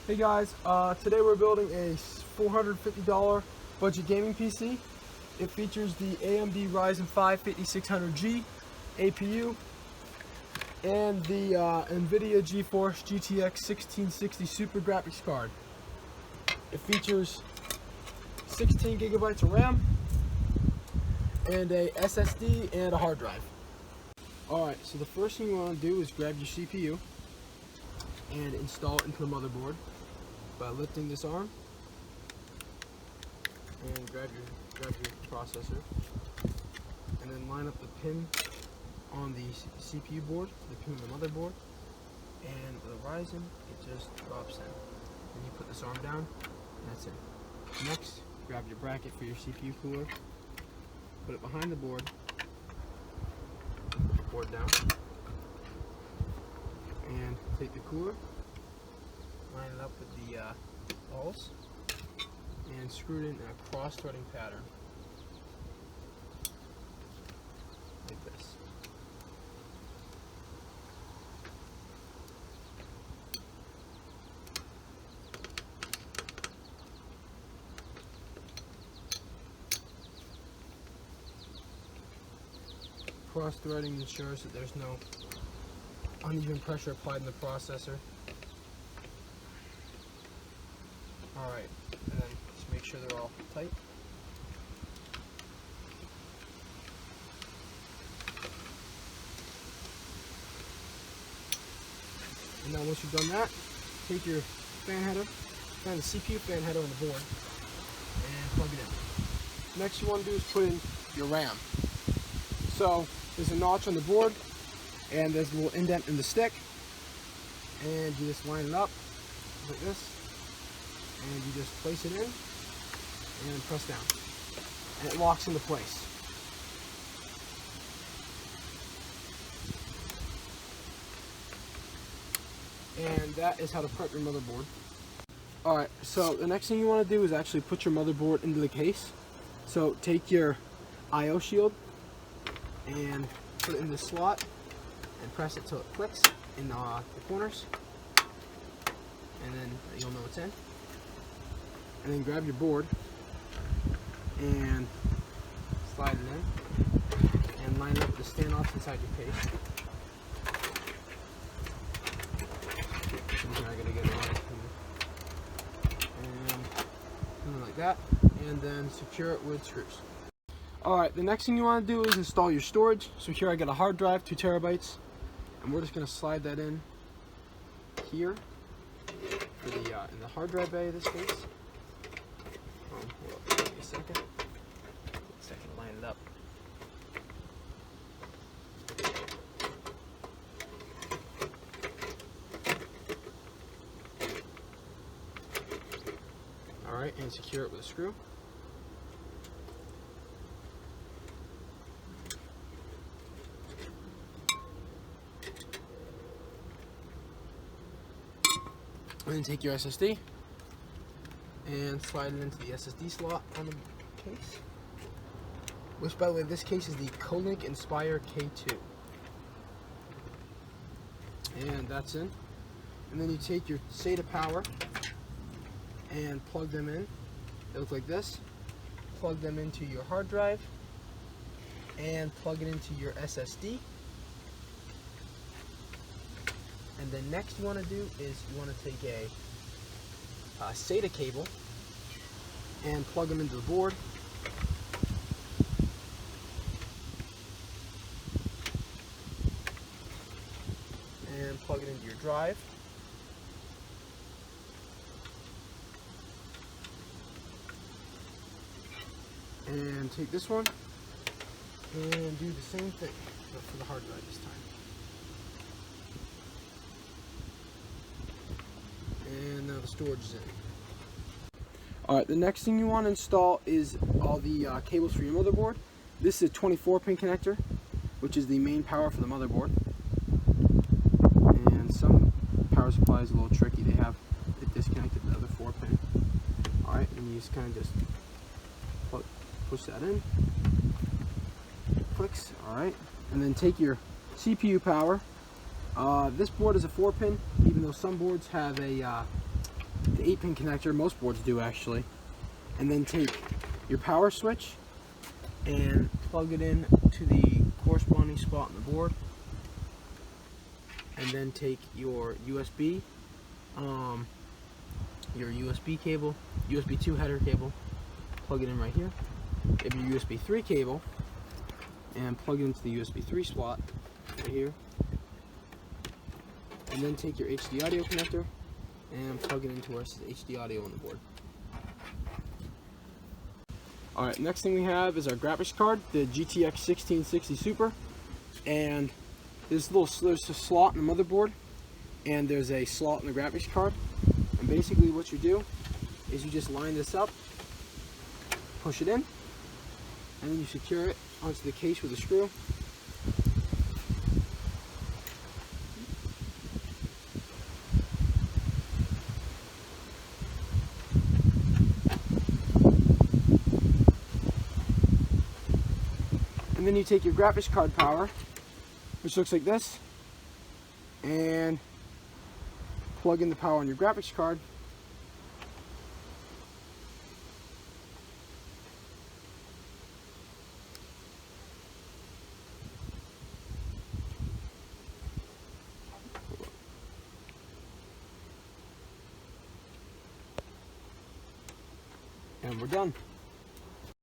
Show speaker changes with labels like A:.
A: Hey guys, today we're building a $450 budget gaming PC. It features the AMD Ryzen 5 5600G APU and the NVIDIA GeForce GTX 1660 Super Graphics card. It features 16 gigabytes of RAM and a SSD and a hard drive. Alright, so the first thing you want to do is grab your CPU and install it into the motherboard by lifting this arm and grab your processor and then line up the pin on the CPU board, the pin on the motherboard, and with a Ryzen it just drops in. Then you put this arm down and that's it. Next, grab your bracket for your CPU cooler, put it behind the board, put the board down, and take the cooler, line it up with the balls, and screw it in a cross-threading pattern, like this. Cross-threading ensures that there's no uneven pressure applied in the processor. Alright, and then just make sure they're all tight. And now once you've done that, take your fan header, find the CPU fan header on the board, and plug it in. Next you want to do is put in your RAM. So there's a notch on the board, and there's a little indent in the stick, and you just line it up like this, and you just place it in and press down, and it locks into place. And that is how to prep your motherboard. Alright, so the next thing you want to do is actually put your motherboard into the case. So take your I/O shield and put it in the slot and press it till it clicks in the corners, and then you'll know it's in. And then grab your board and slide it in and line up the standoffs inside your case. I'm gonna get it right and something like that, and then secure it with screws. Alright, the next thing you want to do is install your storage. So here I got a hard drive, 2 terabytes, and we're just going to slide that in here for the in the hard drive bay of this case. Hold up, give me a second. Take a second to line it up. Alright, and secure it with a screw. And then take your SSD and slide it into the SSD slot on the case, which, by the way, this case is the Kolink Inspire K2. And that's in. And then you take your SATA power and plug them in. They look like this. Plug them into your hard drive and plug it into your SSD. And then next you want to do is you want to take a SATA cable and plug them into the board. And plug it into your drive. And take this one and do the same thing, but for the hard drive this time. And now the storage is in. Alright, the next thing you want to install is all the cables for your motherboard. This is a 24-pin connector, which is the main power for the motherboard. And some power supply is a little tricky. They have it disconnected to the other 4-pin. Alright, and you just kind of just push that in. It clicks. Alright, and then take your CPU power. This board is a 4-pin, even though some boards have a the 8-pin connector, most boards do actually, and then take your power switch and plug it in to the corresponding spot on the board, and then take your USB cable, USB 2 header cable, plug it in right here. Get your USB 3 cable and plug it into the USB 3 slot right here, and then take your HD audio connector and plug it into our HD audio on the board. Alright, next thing we have is our graphics card, the GTX 1660 Super, and there's a slot in the motherboard, and there's a slot in the graphics card, and basically what you do is you just line this up, push it in, and then you secure it onto the case with a screw. And then you take your graphics card power, which looks like this, and plug in the power on your graphics card. And we're done.